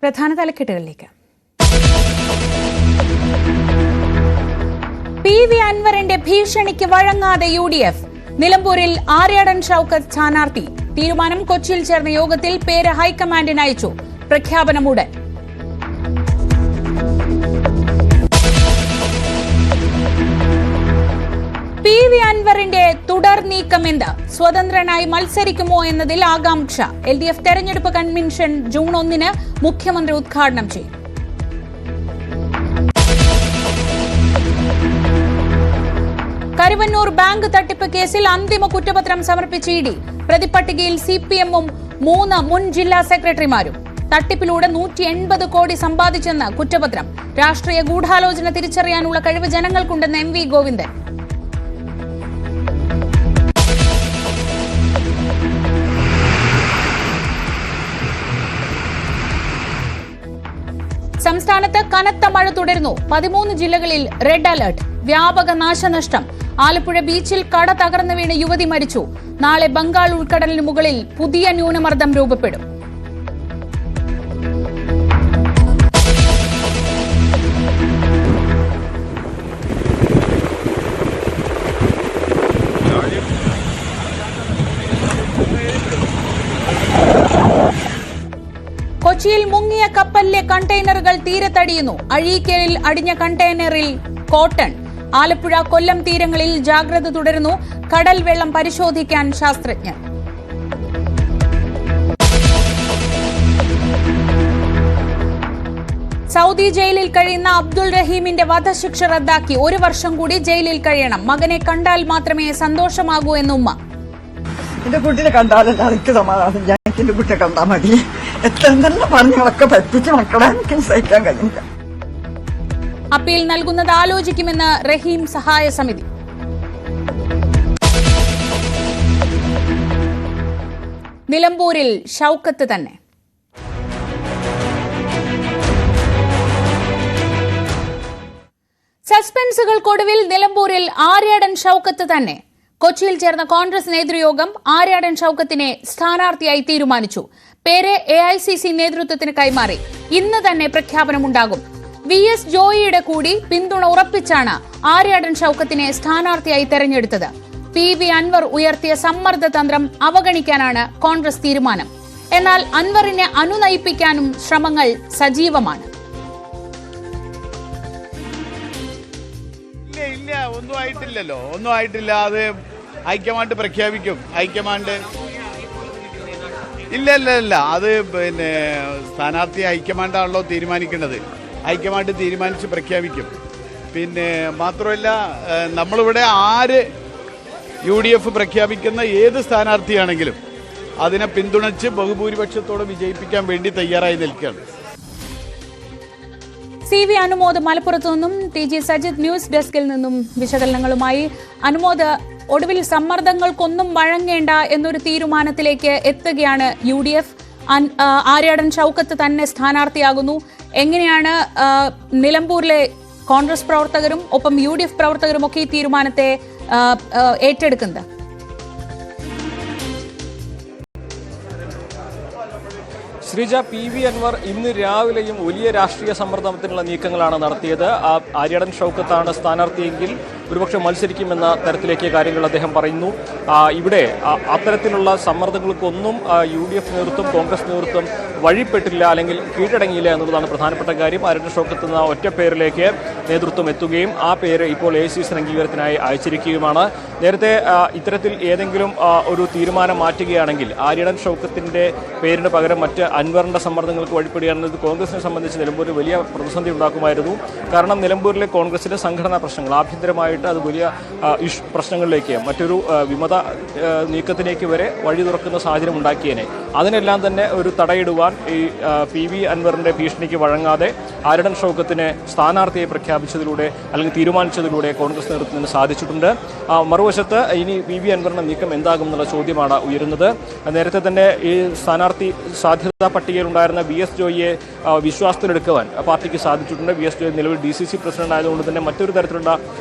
പ്രധാന തലക്കെട്ടുകളിലേക്ക്. PV അൻവറിന്റെ ഭീഷണിക്ക് വഴങ്ങാതെ UDF. നിലമ്പൂരിൽ ആര്യാടൻ ഷൌക്കത്ത് സ്ഥാനാർത്ഥി. തീരുമാനം കൊച്ചിയിൽ ചേർന്ന യോഗത്തിൽ പേര് ഹൈക്കമാൻഡിന് അയച്ചു. പ്രഖ്യാപനമുടൻ. PV അൻവറിന്റെ തുടർ നീക്കമെന്ത്? സ്വതന്ത്രനായി മത്സരിക്കുമോ എന്നതിൽ ആകാംക്ഷ. LDF തെരഞ്ഞെടുപ്പ് കൺവെൻഷൻ ജൂൺ 1 മുഖ്യമന്ത്രി ഉദ്ഘാടനം ചെയ്യും. കരുവന്നൂർ ബാങ്ക് തട്ടിപ്പ് കേസിൽ അന്തിമ കുറ്റപത്രം സമർപ്പിച്ച ED. പ്രതിപട്ടികയിൽ CPM-ഉം 3 മുൻ ജില്ലാ സെക്രട്ടറിമാരും. തട്ടിപ്പിലൂടെ 180 കോടി സമ്പാദിച്ചെന്ന് കുറ്റപത്രം. രാഷ്ട്രീയ ഗൂഢാലോചന തിരിച്ചറിയാനുള്ള കഴിവ് ജനങ്ങൾക്കുണ്ടെന്ന് MV ഗോവിന്ദൻ. സംസ്ഥാനത്ത് കനത്ത മഴ തുടരുന്നു. 13 ജില്ലകളിൽ റെഡ് അലർട്ട്. വ്യാപക നാശനഷ്ടം. ആലപ്പുഴ ബീച്ചിൽ കട തകർന്നു വീണ് യുവതി മരിച്ചു. നാളെ ബംഗാൾ ഉൾക്കടലിന് മുകളിൽ പുതിയ ന്യൂനമർദ്ദം രൂപപ്പെടും. കൊച്ചിയിൽ മുങ്ങിയ കപ്പലിലെ കണ്ടെയ്നറുകൾ തീരത്തടിയുന്നു. അഴീക്കലിൽ അടിഞ്ഞ കണ്ടെയ്നറിൽ കോട്ടൺ. ആലപ്പുഴ കൊല്ലം തീരങ്ങളിൽ ജാഗ്രത തുടരുന്നു. കടൽ വെള്ളം പരിശോധിക്കാൻ ശാസ്ത്രജ്ഞർ. സൗദി ജയിലിൽ കഴിയുന്ന അബ്ദുൾ റഹീമിന്റെ വധശിക്ഷ റദ്ദാക്കി. 1 വർഷം കൂടി ജയിലിൽ കഴിയണം. മകനെ കണ്ടാൽ മാത്രമേ സന്തോഷമാകൂ എന്ന് ഉമ്മ. എന്റെ കുട്ടിനെ കണ്ടാലല്ല എനിക്ക് സമാധാനം. ഞാൻ എന്റെ കുട്ടിയെ കണ്ടാൽ മതി. എത്ര തന്നെ പറഞ്ഞൊക്കെ പറ്റിച്ച് മക്കളെ എനിക്ക് സഹിക്കാൻ കഴിയില്ല. അപ്പീൽ നൽകുന്നത് ആലോചിക്കുമെന്ന് റഹീം സഹായ സമിതി. നിലമ്പൂരിൽ ഷൌക്കത്ത് തന്നെ. സസ്പെൻസുകൾക്കൊടുവിൽ നിലമ്പൂരിൽ ആര്യാടൻ ഷൌക്കത്ത് തന്നെ. കൊച്ചിയിൽ ചേർന്ന കോൺഗ്രസ് നേതൃയോഗം ആര്യാടൻ ഷൌക്കത്തിനെ സ്ഥാനാർത്ഥിയായി തീരുമാനിച്ചു. പേര് AICC നേതൃത്വത്തിന് കൈമാറി. ഇന്ന് തന്നെ പ്രഖ്യാപനമുണ്ടാകും. VS ജോയിയുടെ കൂടി പിന്തുണ ഉറപ്പിച്ചാണ് ആര്യാടൻ ഷൌക്കത്തിനെ സ്ഥാനാർത്ഥിയായി തെരഞ്ഞെടുത്തത്. PV അൻവർ ഉയർത്തിയ സമ്മർദ്ദ തന്ത്രം അവഗണിക്കാനാണ് കോൺഗ്രസ് തീരുമാനം. എന്നാൽ അൻവറിനെ അനുനയിപ്പിക്കാനും ശ്രമങ്ങൾ സജീവമാണ്. ഇല്ല ഒന്നും ആയിട്ടില്ലല്ലോ. ഒന്നും ആയിട്ടില്ല. അത് ഹൈക്കമാൻഡ് പ്രഖ്യാപിക്കും. ഹൈക്കമാൻഡ് ഇല്ല അത് പിന്നെ സ്ഥാനാർത്ഥി ഹൈക്കമാൻഡാണല്ലോ തീരുമാനിക്കേണ്ടത്. ഹൈക്കമാൻഡ് തീരുമാനിച്ച് പ്രഖ്യാപിക്കും. പിന്നെ മാത്രമല്ല, നമ്മളിവിടെ ആര് UDF പ്രഖ്യാപിക്കുന്ന ഏത് സ്ഥാനാർത്ഥിയാണെങ്കിലും അതിനെ പിന്തുണച്ച് ബഹുഭൂരിപക്ഷത്തോടെ വിജയിപ്പിക്കാൻ വേണ്ടി തയ്യാറായി നിൽക്കുകയാണ്. CV അനുമോദ് മലപ്പുറത്തു നിന്നും, TG സജിത് ന്യൂസ് ഡെസ്കിൽ നിന്നും വിശകലനങ്ങളുമായി. അനുമോദ്, ഒടുവിൽ സമ്മർദ്ദങ്ങൾക്കൊന്നും വഴങ്ങേണ്ട എന്നൊരു തീരുമാനത്തിലേക്ക് എത്തുകയാണ് UDF. ആര്യാടൻ ഷൌക്കത്ത് തന്നെ സ്ഥാനാർത്ഥിയാകുന്നു. എങ്ങനെയാണ് നിലമ്പൂരിലെ കോൺഗ്രസ് പ്രവർത്തകരും ഒപ്പം UDF പ്രവർത്തകരും ഒക്കെ ഈ തീരുമാനത്തെ ഏറ്റെടുക്കുന്നത്? ശ്രീജ, PV അൻവർ ഇന്ന് രാവിലെയും വലിയ രാഷ്ട്രീയ സമ്മർദ്ദത്തിനുള്ള നീക്കങ്ങളാണ് നടത്തിയത്. ആര്യാടൻ ഷൌക്കത്താണ് സ്ഥാനാർത്ഥിയെങ്കിൽ ഒരുപക്ഷെ മത്സരിക്കുമെന്ന തരത്തിലേക്ക് കാര്യങ്ങൾ അദ്ദേഹം പറയുന്നു. ഇവിടെ അത്തരത്തിലുള്ള സമ്മർദ്ദങ്ങൾക്കൊന്നും UDF നേതൃത്വം, കോൺഗ്രസ് നേതൃത്വം വഴിപ്പെട്ടില്ല, അല്ലെങ്കിൽ കീഴടങ്ങിയില്ല എന്നുള്ളതാണ് പ്രധാനപ്പെട്ട കാര്യം. ആര്യാടൻ ഷൌക്കത്ത് എന്ന ഒറ്റ പേരിലേക്ക് നേതൃത്വം എത്തുകയും ആ പേര് ഇപ്പോൾ AICC അംഗീകാരത്തിനായി അയച്ചിരിക്കുകയുമാണ്. നേരത്തെ ഇത്തരത്തിൽ ഏതെങ്കിലും ഒരു തീരുമാനം മാറ്റുകയാണെങ്കിൽ ആര്യാടൻ ഷൌക്കത്തിന്റെ പേരിന് പകരം മറ്റ് അൻവറിന്റെ സമ്മർദ്ദങ്ങൾക്ക് വഴിപ്പെടുകയാണെന്നത് കോൺഗ്രസിനെ സംബന്ധിച്ച് നിലമ്പൂരിൽ വലിയ പ്രതിസന്ധി ഉണ്ടാക്കുമായിരുന്നു. കാരണം നിലമ്പൂരിലെ കോൺഗ്രസിന്റെ സംഘടനാ പ്രശ്നങ്ങൾ ആഭ്യന്തരമായിട്ട് അത് വലിയ പ്രശ്നങ്ങളിലേക്ക്, മറ്റൊരു വിമത നീക്കത്തിലേക്ക് വരെ വഴി തുറക്കുന്ന സാഹചര്യം ഉണ്ടാക്കിയേനെ. അതിനെല്ലാം തന്നെ ഒരു തടയിടുവാൻ ഈ PV അൻവറിന്റെ ഭീഷണിക്ക് വഴങ്ങാതെ ആര്യാടൻ ഷൌക്കത്തിനെ സ്ഥാനാർത്ഥിയെ പ്രഖ്യാപിച്ചതിലൂടെ അല്ലെങ്കിൽ തീരുമാനിച്ചതിലൂടെ കോൺഗ്രസ് നേതൃത്വത്തിന് സാധിച്ചിട്ടുണ്ട്. മറുവശത്ത് ഇനി PV അൻവറിന്റെ നീക്കം എന്താകും എന്നുള്ള ചോദ്യമാണ് ഉയരുന്നത്. നേരത്തെ തന്നെ ഈ സ്ഥാനാർത്ഥി സാധ്യതാ പട്ടികയിലുണ്ടായിരുന്ന VS ജോയിയെ വിശ്വാസത്തിലെടുക്കുവാൻ പാർട്ടിക്ക് സാധിച്ചിട്ടുണ്ട്. VS ജോയി നിലവിൽ DCC പ്രസിഡന്റ് ആയതുകൊണ്ട് തന്നെ മറ്റൊരു തരത്തിലുള്ള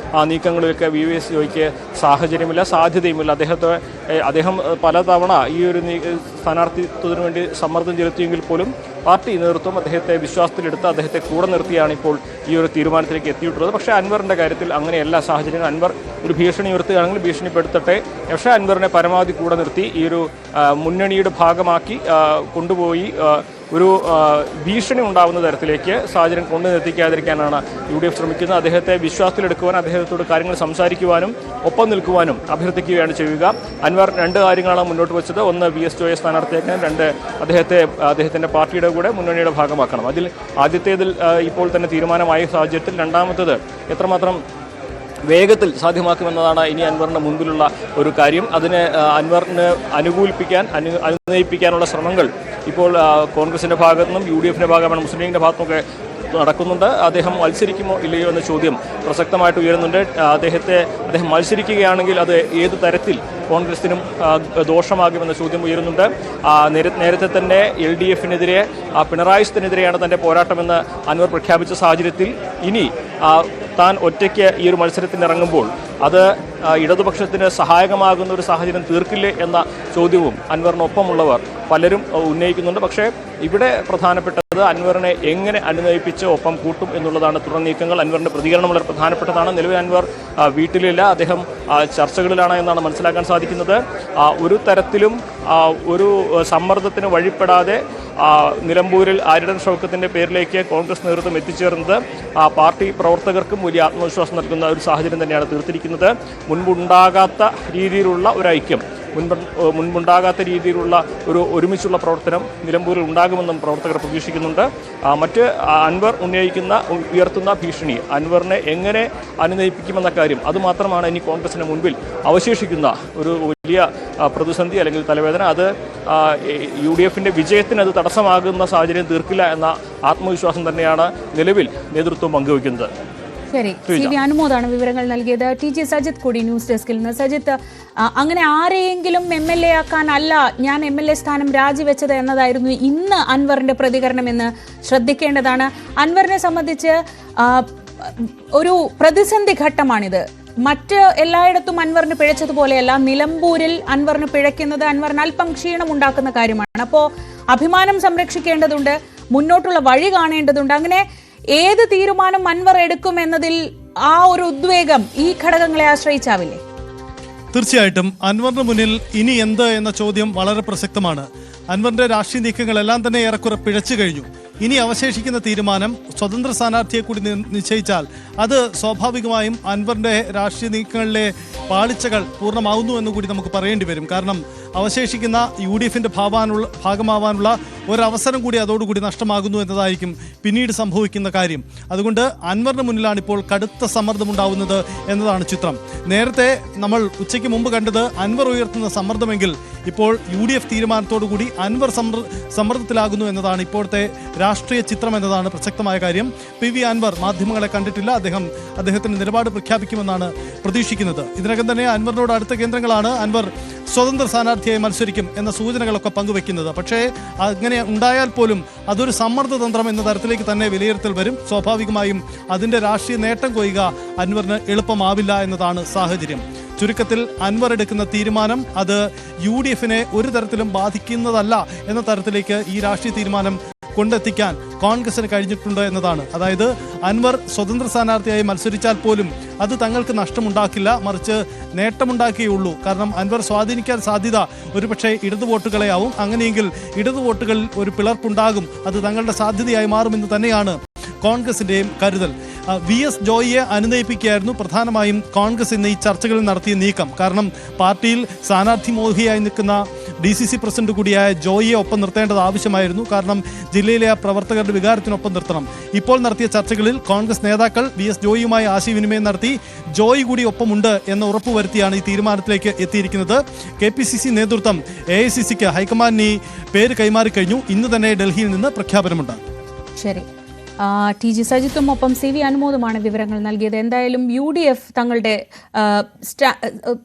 നീക്കങ്ങളിലൊക്കെ VS ജോയിക്ക് സാഹചര്യമില്ല, സാധ്യതയുമില്ല. അദ്ദേഹം പലതവണ ഈ ഒരു സ്ഥാനാർത്ഥിത്വത്തിന് വേണ്ടി സമ്മർദ്ദം ചെലുത്തിയെങ്കിൽ പോലും പാർട്ടി നേതൃത്വം അദ്ദേഹത്തെ വിശ്വാസത്തിലെടുത്ത് അദ്ദേഹത്തെ കൂടെ നിർത്തിയാണ് ഇപ്പോൾ ഈ ഒരു തീരുമാനത്തിലേക്ക് എത്തിയിട്ടുള്ളത്. പക്ഷേ അൻവറിൻ്റെ കാര്യത്തിൽ അങ്ങനെയല്ല സാഹചര്യം. അൻവർ ഒരു ഭീഷണി ഉയർത്തുകയാണെങ്കിൽ ഭീഷണിപ്പെടുത്തട്ടെ, പക്ഷേ അൻവറിനെ പരമാവധി കൂടെ നിർത്തി ഈ ഒരു മുന്നണിയുടെ ഭാഗമാക്കി കൊണ്ടുപോയി ഒരു ഭീഷണി ഉണ്ടാകുന്ന തരത്തിലേക്ക് സാഹചര്യം കൊണ്ടു നിർത്തിക്കാതിരിക്കാനാണ് UDF ശ്രമിക്കുന്നത്. അദ്ദേഹത്തെ വിശ്വാസത്തിലെടുക്കുവാൻ, അദ്ദേഹത്തോട് കാര്യങ്ങൾ സംസാരിക്കുവാനും ഒപ്പം നിൽക്കുവാനും അഭ്യർത്ഥിക്കുകയാണ് ചെയ്യുക. അൻവർ രണ്ട് കാര്യങ്ങളാണ് മുന്നോട്ട് വെച്ചത്. ഒന്ന് VS ജോയെ സ്ഥാനാർത്ഥിയാക്കാൻ, രണ്ട് അദ്ദേഹത്തിൻ്റെ പാർട്ടിയുടെ കൂടെ മുന്നണിയുടെ ഭാഗമാക്കണം. അതിൽ ആദ്യത്തേതിൽ ഇപ്പോൾ തന്നെ തീരുമാനമായ സാഹചര്യത്തിൽ രണ്ടാമത്തേത് എത്രമാത്രം വേഗത്തിൽ സാധ്യമാക്കുമെന്നതാണ് ഇനി അൻവറിന് മുൻപിലുള്ള ഒരു കാര്യം. അതിനെ അൻവറിന് അനുനയിപ്പിക്കാനുള്ള ശ്രമങ്ങൾ ഇപ്പോൾ കോൺഗ്രസിൻ്റെ ഭാഗത്തു നിന്നും UDFിൻ്റെ ഭാഗമാണ് മുസ്ലിം ലീഗിൻ്റെ ഭാഗത്തുനിന്നൊക്കെ നടക്കുന്നുണ്ട്. അദ്ദേഹം മത്സരിക്കുമോ ഇല്ലയോ എന്ന ചോദ്യം പ്രസക്തമായിട്ട് ഉയരുന്നുണ്ട്. അദ്ദേഹം മത്സരിക്കുകയാണെങ്കിൽ അത് ഏത് തരത്തിൽ കോൺഗ്രസിനും ദോഷമാകുമെന്ന ചോദ്യം ഉയരുന്നുണ്ട്. നേരത്തെ തന്നെ LDFിനെതിരെ പിണറായിക്കെതിരെയാണ് തൻ്റെ പോരാട്ടമെന്ന് അൻവർ പ്രഖ്യാപിച്ച സാഹചര്യത്തിൽ ഇനി താൻ ഒറ്റയ്ക്ക് ഈ ഒരു മത്സരത്തിന് ഇറങ്ങുമ്പോൾ അത് ഇടതുപക്ഷത്തിന് സഹായകമാകുന്ന ഒരു സാഹചര്യം തീർക്കില്ലേ എന്ന ചോദ്യവും അൻവറിനൊപ്പമുള്ളവർ പലരും ഉന്നയിക്കുന്നുണ്ട്. പക്ഷേ ഇവിടെ പ്രധാനപ്പെട്ടത് അൻവറിനെ എങ്ങനെ അനുനയിപ്പിച്ച് ഒപ്പം കൂട്ടും എന്നുള്ളതാണ്. തുടർ നീക്കങ്ങൾ അൻവറിൻ്റെ പ്രതികരണം വളരെ പ്രധാനപ്പെട്ടതാണ്. നിലവിൽ അൻവർ വീട്ടിലില്ല, അദ്ദേഹം ചർച്ചകളിലാണ് എന്നാണ് മനസ്സിലാക്കാൻ സാധിക്കുന്നത്. ഒരു തരത്തിലും ഒരു സമ്മർദ്ദത്തിന് വഴിപ്പെടാതെ നിലമ്പൂരിൽ ആര്യടൻ ഷൗക്കത്തിൻ്റെ പേരിലേക്ക് കോൺഗ്രസ് നേതൃത്വം എത്തിച്ചേർന്നത് പാർട്ടി പ്രവർത്തകർക്കും വലിയ ആത്മവിശ്വാസം നൽകുന്ന ഒരു സാഹചര്യം തന്നെയാണ് തീർത്തിരിക്കുന്നത്. മുൻപുണ്ടാകാത്ത രീതിയിലുള്ള ഒരു ഐക്യം, മുൻപുണ്ടാകാത്ത രീതിയിലുള്ള ഒരു ഒരുമിച്ചുള്ള പ്രവർത്തനം നിലമ്പൂരിൽ ഉണ്ടാകുമെന്നും പ്രവർത്തകർ പ്രതീക്ഷിക്കുന്നുണ്ട്. മറ്റ് അൻവർ ഉയർത്തുന്ന ഭീഷണി, അൻവറിനെ എങ്ങനെ അനുനയിപ്പിക്കുമെന്ന കാര്യം, അതുമാത്രമാണ് ഇനി കോൺഗ്രസിന് മുൻപിൽ അവശേഷിക്കുന്ന ഒരു വലിയ പ്രതിസന്ധി അല്ലെങ്കിൽ തലവേദന. അത് UDFിൻ്റെ വിജയത്തിന് അത് തടസ്സമാകുന്ന സാഹചര്യം തീർക്കില്ല എന്ന ആത്മവിശ്വാസം തന്നെയാണ് നിലവിൽ നേതൃത്വം പങ്കുവയ്ക്കുന്നത്. ശരി, CV അനുമോദാണ് വിവരങ്ങൾ നൽകിയത്. TG സജിത്ത് കൂടി ന്യൂസ് ഡെസ്കിൽ നിന്ന്. സജിത്ത്, അങ്ങനെ ആരെയെങ്കിലും MLA ആക്കാനല്ല ഞാൻ MLA സ്ഥാനം രാജിവെച്ചത് എന്നതായിരുന്നു ഇന്ന് അൻവറിന്റെ പ്രതികരണം എന്ന് ശ്രദ്ധിക്കേണ്ടതാണ്. അൻവറിനെ സംബന്ധിച്ച് ഒരു പ്രതിസന്ധി ഘട്ടമാണിത്. മറ്റ് എല്ലായിടത്തും അൻവറിന് പിഴച്ചതുപോലെയല്ല, നിലമ്പൂരിൽ അൻവറിന് പിഴയ്ക്കുന്നത് അൻവറിന് അല്പം ക്ഷീണം ഉണ്ടാക്കുന്ന കാര്യമാണ്. അപ്പോൾ അഭിമാനം സംരക്ഷിക്കേണ്ടതുണ്ട്, മുന്നോട്ടുള്ള വഴി കാണേണ്ടതുണ്ട്. അങ്ങനെ ഏത് തീരുമാനം അൻവർ എടുക്കുമെന്നതിൽ ആ ഒരു ഉദ്വേഗം ഈ ഘടകങ്ങളെ ആശ്രയിച്ചാവില്ലേ? തീർച്ചയായിട്ടും അൻവറിന് മുന്നിൽ ഇനി എന്ത് എന്ന ചോദ്യം വളരെ പ്രസക്തമാണ്. അൻവറിന്റെ രാഷ്ട്രീയ നീക്കങ്ങളെല്ലാം തന്നെ ഏറെക്കുറെ പിഴച്ചു കഴിഞ്ഞു. ഇനി അവശേഷിക്കുന്ന തീരുമാനം സ്വതന്ത്ര സ്ഥാനാർത്ഥിയെ കൂടി നിശ്ചയിച്ചാൽ അത് സ്വാഭാവികമായും അൻവറിന്റെ രാഷ്ട്രീയ നീക്കങ്ങളിലെ പാളിച്ചകൾ പൂർണ്ണമാവുന്നു എന്ന് കൂടി നമുക്ക് പറയേണ്ടി വരും. കാരണം അവശേഷിക്കുന്ന UDFിന്റെ ഭാഗമാവാനുള്ള ഒരവസരം കൂടി അതോടുകൂടി നഷ്ടമാകുന്നു എന്നതായിരിക്കും പിന്നീട് സംഭവിക്കുന്ന കാര്യം. അതുകൊണ്ട് അൻവറിന് മുന്നിലാണ് ഇപ്പോൾ കടുത്ത സമ്മർദ്ദമുണ്ടാവുന്നത് എന്നതാണ് ചിത്രം. നേരത്തെ നമ്മൾ ഉച്ചയ്ക്ക് മുമ്പ് കണ്ടത് അൻവർ ഉയർത്തുന്ന സമ്മർദ്ദമെങ്കിൽ ഇപ്പോൾ UDF തീരുമാനത്തോടുകൂടി അൻവർ സമ്മർദ്ദത്തിലാകുന്നു എന്നതാണ് ഇപ്പോഴത്തെ രാഷ്ട്രീയ ചിത്രം എന്നതാണ് പ്രസക്തമായ കാര്യം. PV അൻവർ മാധ്യമങ്ങളെ കണ്ടിട്ടില്ല. അദ്ദേഹത്തിന്റെ നിലപാട് പ്രഖ്യാപിക്കുമെന്നാണ് പ്രതീക്ഷിക്കുന്നത്. ഇതിനകം തന്നെ അൻവറിനോട് അടുത്ത കേന്ദ്രങ്ങളാണ് അൻവർ സ്വതന്ത്ര സ്ഥാനാർത്ഥിയായി മത്സരിക്കും എന്ന സൂചനകളൊക്കെ പങ്കുവെക്കുന്നത്. പക്ഷേ അങ്ങനെ ഉണ്ടായാൽ പോലും അതൊരു സമ്മർദ്ദ തന്ത്രം എന്ന തരത്തിലേക്ക് തന്നെ വിലയിരുത്തൽ വരും. സ്വാഭാവികമായും അതിന്റെ രാഷ്ട്രീയ നേട്ടം കൊയ്യുക അൻവറിന് എളുപ്പമാവില്ല എന്നതാണ് സാഹചര്യം. ചുരുക്കത്തിൽ അൻവർ എടുക്കുന്ന തീരുമാനം അത് UDFിനെ ഒരു തരത്തിലും ബാധിക്കുന്നതല്ല എന്ന തരത്തിലേക്ക് ഈ രാഷ്ട്രീയ തീരുമാനം കൊണ്ടെത്തിക്കാൻ കോൺഗ്രസിന് കഴിഞ്ഞിട്ടുണ്ട് എന്നതാണ്. അതായത് അൻവർ സ്വതന്ത്ര സ്ഥാനാർത്ഥിയായി മത്സരിച്ചാൽ പോലും അത് തങ്ങൾക്ക് നഷ്ടമുണ്ടാക്കില്ല, മറിച്ച് നേട്ടമുണ്ടാക്കിയുള്ളൂ. കാരണം അൻവർ സ്വാധീനിക്കാൻ സാധ്യത ഒരുപക്ഷെ ഇടതു വോട്ടുകളെ ആവും. അങ്ങനെയെങ്കിൽ ഇടതു വോട്ടുകളിൽ ഒരു പിളർപ്പുണ്ടാകും. അത് തങ്ങളുടെ സാധ്യതയായി മാറുമെന്ന് തന്നെയാണ് കോൺഗ്രസിന്റെയും കരുതൽ. VS ജോയിയെ അനുനയിപ്പിക്കുകയായിരുന്നു പ്രധാനമായും കോൺഗ്രസ് ഇന്ന് ഈ ചർച്ചകളിൽ നടത്തിയ നീക്കം. കാരണം പാർട്ടിയിൽ സ്ഥാനാർത്ഥി മോഹിയായി നിൽക്കുന്ന DCC പ്രസിഡന്റ് കൂടിയായ ജോയിയെ ഒപ്പം നിർത്തേണ്ടത് ആവശ്യമായിരുന്നു. കാരണം ജില്ലയിലെ ആ പ്രവർത്തകരുടെ വികാരത്തിനൊപ്പം നിർത്തണം. ഇപ്പോൾ നടത്തിയ ചർച്ചകളിൽ കോൺഗ്രസ് നേതാക്കൾ VS ജോയിയുമായി ആശയവിനിമയം നടത്തി ജോയി കൂടി ഒപ്പമുണ്ട് എന്ന് ഉറപ്പുവരുത്തിയാണ് ഈ തീരുമാനത്തിലേക്ക് എത്തിയിരിക്കുന്നത്. KPCC നേതൃത്വം AICCക്ക് ഹൈക്കമാൻഡിന് പേര് കൈമാറിക്കഴിഞ്ഞു. ഇന്ന് തന്നെ ഡൽഹിയിൽ നിന്ന് പ്രഖ്യാപനമുണ്ട്. ശരി, TG സജിത്തും ഒപ്പം CV അനുമോദുമാണ് വിവരങ്ങൾ നൽകിയത്. എന്തായാലും UDF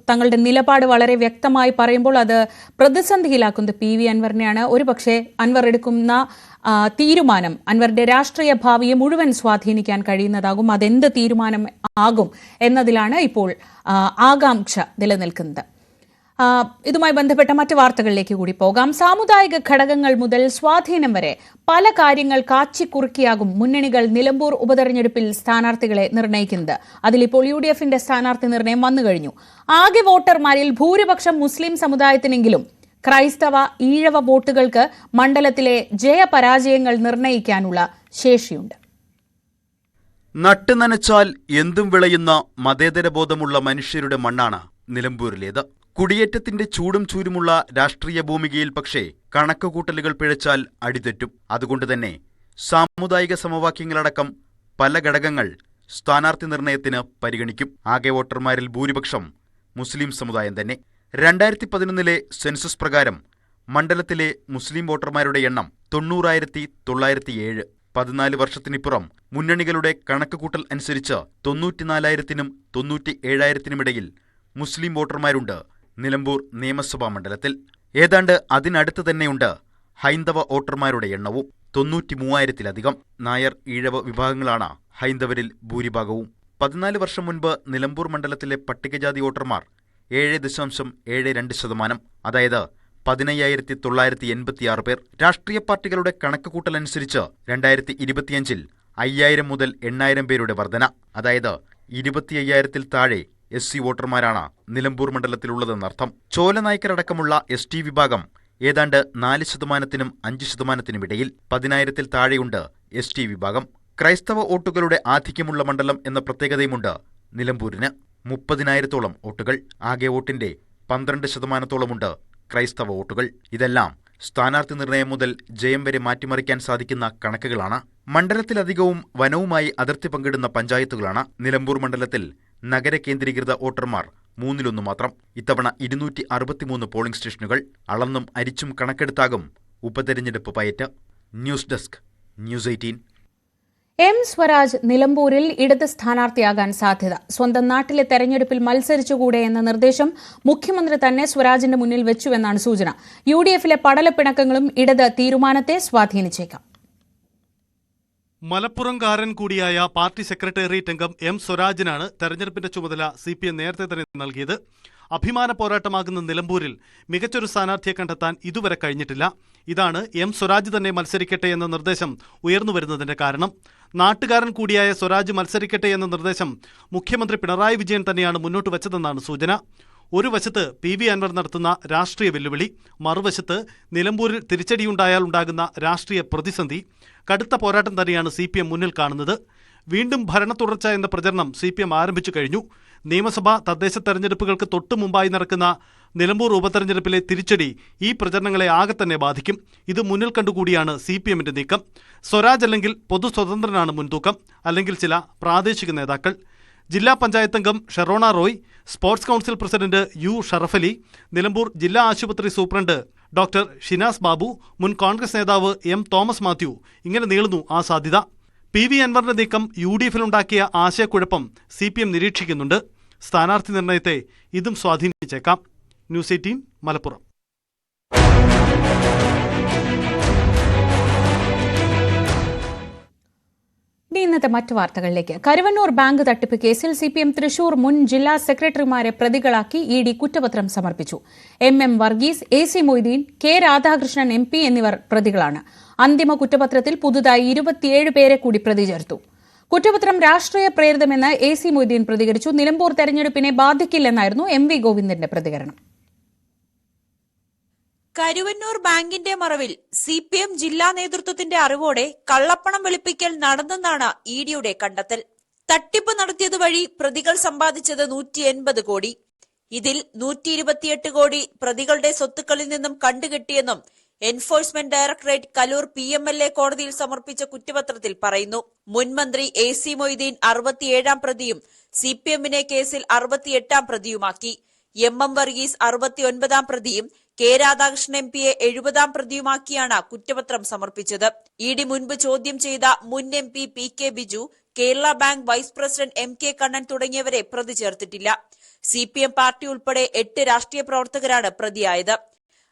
തങ്ങളുടെ നിലപാട് വളരെ വ്യക്തമായി പറയുമ്പോൾ അത് പ്രതിസന്ധിയിലാക്കുന്നത് PV അൻവറിനെയാണ്. ഒരുപക്ഷെ അൻവർ എടുക്കുന്ന തീരുമാനം അൻവറിന്റെ രാഷ്ട്രീയ ഭാവിയെ മുഴുവൻ സ്വാധീനിക്കാൻ കഴിയുന്നതാകും. അതെന്ത് തീരുമാനം ആകും എന്നതിലാണ് ഇപ്പോൾ ആകാംക്ഷ നിലനിൽക്കുന്നത്. ഇതുമായി ബന്ധപ്പെട്ട മറ്റ് വാർത്തകളിലേക്ക് കൂടി പോകാം. സാമുദായിക ഘടകങ്ങൾ മുതൽ സ്വാധീനം വരെ പല കാര്യങ്ങൾ കാച്ചിക്കുറുക്കിയാകും മുന്നണികൾ നിലമ്പൂർ ഉപതെരഞ്ഞെടുപ്പിൽ സ്ഥാനാർത്ഥികളെ നിർണ്ണയിക്കുന്നത്. അതിലിപ്പോൾ UDFന്റെ സ്ഥാനാർത്ഥി നിർണ്ണയം വന്നു കഴിഞ്ഞു. ആകെ വോട്ടർമാരിൽ ഭൂരിപക്ഷം മുസ്ലിം സമുദായത്തിനെങ്കിലും ക്രൈസ്തവ ഈഴവ വോട്ടുകൾക്ക് മണ്ഡലത്തിലെ ജയപരാജയങ്ങൾ നിർണ്ണയിക്കാനുള്ള ശേഷിയുണ്ട്. നട്ടുനനച്ചാൽ എന്തും വിളയുന്ന മതേതരബോധമുള്ള മനുഷ്യരുടെ മണ്ണാണ് നിലമ്പൂരിലേത്. കുടിയേറ്റത്തിന്റെ ചൂടും ചൂരുമുള്ള രാഷ്ട്രീയ ഭൂമികയിൽ പക്ഷേ കണക്കുകൂട്ടലുകൾ പിഴച്ചാൽ അടിതെറ്റും. അതുകൊണ്ടുതന്നെ സാമുദായിക സമവാക്യങ്ങളടക്കം പല ഘടകങ്ങൾ സ്ഥാനാർത്ഥി നിർണയത്തിന് പരിഗണിക്കും. ആകെ വോട്ടർമാരിൽ ഭൂരിപക്ഷം മുസ്ലിം സമുദായം തന്നെ. 2011 സെൻസസ് പ്രകാരം മണ്ഡലത്തിലെ മുസ്ലിം വോട്ടർമാരുടെ എണ്ണം 90,907. 14 വർഷത്തിനിപ്പുറം മുന്നണികളുടെ കണക്കുകൂട്ടൽ അനുസരിച്ച് 94,000-നും 97,000-നുമിടയിൽ മുസ്ലിം വോട്ടർമാരുണ്ട് നിലമ്പൂർ നിയമസഭാ മണ്ഡലത്തിൽ. ഏതാണ്ട് അതിനടുത്ത് തന്നെയുണ്ട് ഹൈന്ദവ വോട്ടർമാരുടെ എണ്ണവും 93,000-ലധികം. നായർ ഈഴവ വിഭാഗങ്ങളാണ് ഹൈന്ദവരിൽ ഭൂരിഭാഗവും. 14 വർഷം മുൻപ് നിലമ്പൂർ മണ്ഡലത്തിലെ പട്ടികജാതി വോട്ടർമാർ 7.72%, അതായത് 15,986 പേർ. രാഷ്ട്രീയ പാർട്ടികളുടെ കണക്കുകൂട്ടലനുസരിച്ച് 2025-ൽ 5,000 മുതൽ 8,000 പേരുടെ വർധന, അതായത് 25,000-ൽ താഴെ SC വോട്ടർമാരാണ് നിലമ്പൂർ മണ്ഡലത്തിലുള്ളതെന്നർത്ഥം. ചോലനായ്ക്കരടക്കമുള്ള ST വിഭാഗം ഏതാണ്ട് 4%-നും 5%-നും ഇടയിൽ. 10,000-ൽ താഴെയുണ്ട് ST വിഭാഗം. ക്രൈസ്തവ വോട്ടുകളുടെ ആധിക്യമുള്ള മണ്ഡലം എന്ന പ്രത്യേകതയുമുണ്ട് നിലമ്പൂരിന്. 30,000-ഓളം വോട്ടുകൾ. ആകെ വോട്ടിന്റെ 12%-ഓളമുണ്ട് ക്രൈസ്തവ വോട്ടുകൾ. ഇതെല്ലാം സ്ഥാനാർത്ഥി നിർണയം മുതൽ ജയം വരെ മാറ്റിമറിക്കാൻ സാധിക്കുന്ന കണക്കുകളാണ്. മണ്ഡലത്തിലധികവും വനവുമായി അതിർത്തി പങ്കിടുന്ന പഞ്ചായത്തുകളാണ്. നിലമ്പൂർ മണ്ഡലത്തിൽ നഗര കേന്ദ്രീകൃത വോട്ടർമാർ 1/3 മാത്രം. ഇത്തവണ 263 പോളിംഗ് സ്റ്റേഷനുകൾ. അളന്നും അരിച്ചും കണക്കെടുത്താകും ഉപതെരഞ്ഞെടുപ്പ് പയറ്റ്. News desk, news 18. M. Swaraj നിലമ്പൂരിൽ ഇടത് സ്ഥാനാർത്ഥിയാകാൻ സാധ്യത. സ്വന്തം നാട്ടിലെ തെരഞ്ഞെടുപ്പിൽ മത്സരിച്ചുകൂടെ എന്ന നിർദ്ദേശം മുഖ്യമന്ത്രി തന്നെ സ്വരാജിന്റെ മുന്നിൽ വെച്ചുവെന്നാണ് സൂചന. UDFലെ പടലപ്പിണക്കങ്ങളും ഇടത് തീരുമാനത്തെ സ്വാധീനിച്ചേക്കാം. മലപ്പുറംകാരൻ കൂടിയായ പാർട്ടി സെക്രട്ടേറിയറ്റ് അംഗം M. സ്വരാജിനാണ് തെരഞ്ഞെടുപ്പിന്റെ ചുമതല CPM നേരത്തെ തന്നെ നൽകിയത്. അഭിമാന പോരാട്ടമാകുന്ന നിലമ്പൂരിൽ മികച്ചൊരു സ്ഥാനാർത്ഥിയെ കണ്ടെത്താൻ ഇതുവരെ കഴിഞ്ഞിട്ടില്ല. ഇതാണ് M. സ്വരാജ് തന്നെ മത്സരിക്കട്ടെ എന്ന നിർദ്ദേശം ഉയർന്നുവരുന്നതിന്റെ കാരണം. നാട്ടുകാരൻ കൂടിയായ സ്വരാജ് മത്സരിക്കട്ടെ എന്ന നിർദ്ദേശം മുഖ്യമന്ത്രി പിണറായി വിജയൻ തന്നെയാണ് മുന്നോട്ട് വെച്ചതെന്നാണ് സൂചന. ഒരു വശത്ത് PV അൻവർ നടത്തുന്ന രാഷ്ട്രീയ വെല്ലുവിളി, മറുവശത്ത് നിലമ്പൂരിൽ തിരിച്ചടിയുണ്ടായാൽ ഉണ്ടാകുന്ന രാഷ്ട്രീയ പ്രതിസന്ധി. കടുത്ത പോരാട്ടം തന്നെയാണ് CPM മുന്നിൽ കാണുന്നത്. വീണ്ടും ഭരണ തുടർച്ച എന്ന പ്രചരണം CPM ആരംഭിച്ചു കഴിഞ്ഞു. നിയമസഭാ തദ്ദേശ തെരഞ്ഞെടുപ്പുകൾക്ക് തൊട്ടു മുമ്പായി നടക്കുന്ന നിലമ്പൂർ ഉപതെരഞ്ഞെടുപ്പിലെ തിരിച്ചടി ഈ പ്രചരണങ്ങളെ ആകെ തന്നെ ബാധിക്കും. ഇത് മുന്നിൽ കണ്ടുകൂടിയാണ് CPMന്റെ നീക്കം. സ്വരാജ് അല്ലെങ്കിൽ പൊതു സ്വതന്ത്രനാണ് മുൻതൂക്കം, അല്ലെങ്കിൽ ചില പ്രാദേശിക നേതാക്കൾ. ജില്ലാ പഞ്ചായത്ത് അംഗം Sherona Roy, sports council president U. Sharafali, Nilambur ജില്ലാ ആശുപത്രി സൂപ്രണ്ട് ഡോക്ടർ ഷിനാസ് ബാബു, മുൻ കോൺഗ്രസ് നേതാവ് M. തോമസ് മാത്യു. ഇങ്ങനെ നീളുന്നു ആ സാധ്യത. PV അൻവറിന്റെ നീക്കം UDFിലുണ്ടാക്കിയ ആശയക്കുഴപ്പം CPM നിരീക്ഷിക്കുന്നുണ്ട്. സ്ഥാനാർത്ഥി നിർണയത്തെ ഇതും സ്വാധീനിച്ചേക്കാം. ന്യൂസ് 18 മലപ്പുറം. ഇന്നത്തെ മറ്റു വാർത്തകളിലേക്ക്. കരുവന്നൂർ ബാങ്ക് തട്ടിപ്പ് കേസിൽ CPM തൃശൂർ മുൻ ജില്ലാ സെക്രട്ടറിമാരെ പ്രതികളാക്കി ED കുറ്റപത്രം സമർപ്പിച്ചു. MM Varghese, AC Moideen, K. Radhakrishnan MP എന്നിവർ പ്രതികളാണ്. അന്തിമ കുറ്റപത്രത്തിൽ പുതുതായി 27 പേരെ കൂടി പ്രതി ചേർത്തു. കുറ്റപത്രം രാഷ്ട്രീയ പ്രേരിതമെന്ന് AC മൊയ്തീൻ പ്രതികരിച്ചു. നിലമ്പൂർ തെരഞ്ഞെടുപ്പിനെ ബാധിക്കില്ലെന്നായിരുന്നു MV ഗോവിന്ദന്റെ പ്രതികരണം. കരുവന്നൂർ ബാങ്കിന്റെ മറവിൽ CPM ജില്ലാ നേതൃത്വത്തിന്റെ അറിവോടെ കള്ളപ്പണം വെളുപ്പിക്കൽ നടന്നെന്നാണ് EDയുടെ കണ്ടെത്തൽ. തട്ടിപ്പ് നടത്തിയത് വഴി പ്രതികൾ സമ്പാദിച്ചത് 180 കോടി. ഇതിൽ 128 കോടി പ്രതികളുടെ സ്വത്തുക്കളിൽ നിന്നും കണ്ടുകെട്ടിയെന്നും എൻഫോഴ്സ്മെന്റ് ഡയറക്ടറേറ്റ് കലൂർ PMLA കോടതിയിൽ സമർപ്പിച്ച കുറ്റപത്രത്തിൽ പറയുന്നു. മുൻമന്ത്രി AC മൊയ്തീൻ 67-ാം പ്രതിയും CPMനെ കേസിൽ 68-ാം പ്രതിയുമാക്കി. MM വർഗീസ് 69-ാം പ്രതിയും K. രാധാകൃഷ്ണൻ MPയെ 70-ാം പ്രതിയുമാക്കിയാണ് കുറ്റപത്രം സമർപ്പിച്ചത്. ED മുൻപ് ചോദ്യം ചെയ്ത മുൻ MP PK Biju, Kerala bank vice president MK Kannan തുടങ്ങിയവരെ പ്രതി ചേർത്തിട്ടില്ല. CPM പാർട്ടി ഉൾപ്പെടെ 8 രാഷ്ട്രീയ പ്രവർത്തകരാണ് പ്രതിയായത്.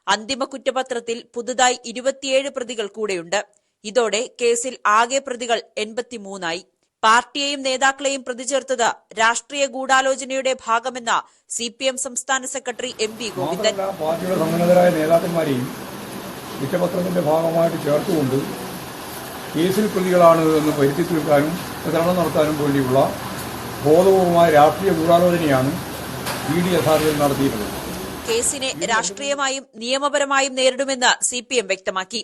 അന്തിമ കുറ്റപത്രത്തിൽ പുതുതായി 27 പ്രതികൾ കൂടെയുണ്ട്. ഇതോടെ കേസിൽ ആകെ പ്രതികൾ 83ആയി. പാർട്ടിയെയും നേതാക്കളെയും പ്രതിചേർത്തത് രാഷ്ട്രീയ ഗൂഢാലോചനയുടെ ഭാഗമെന്ന CPM സംസ്ഥാന സെക്രട്ടറി MV ഗോവിന്ദൻ. പാർട്ടിയുടെ സന്നദ്ധരായ നേതാക്കന്മാരെയും കുറ്റപത്രത്തിന്റെ ഭാഗമായിട്ട് ചേർത്തുകൊണ്ട് കേസിൽ പ്രതികളാണ് എന്ന് വരുത്തി തീർക്കാനും പ്രചരണം നടത്താനും വേണ്ടിയുള്ള ബോധപൂർവമായ രാഷ്ട്രീയ ഗൂഢാലോചനയാണ് ED യഥാർത്ഥത്തിൽ നടത്തിയിട്ടുള്ളത്. കേസിനെ രാഷ്ട്രീയമായും നിയമപരമായും നേരിടുമെന്ന് CPM വ്യക്തമാക്കി.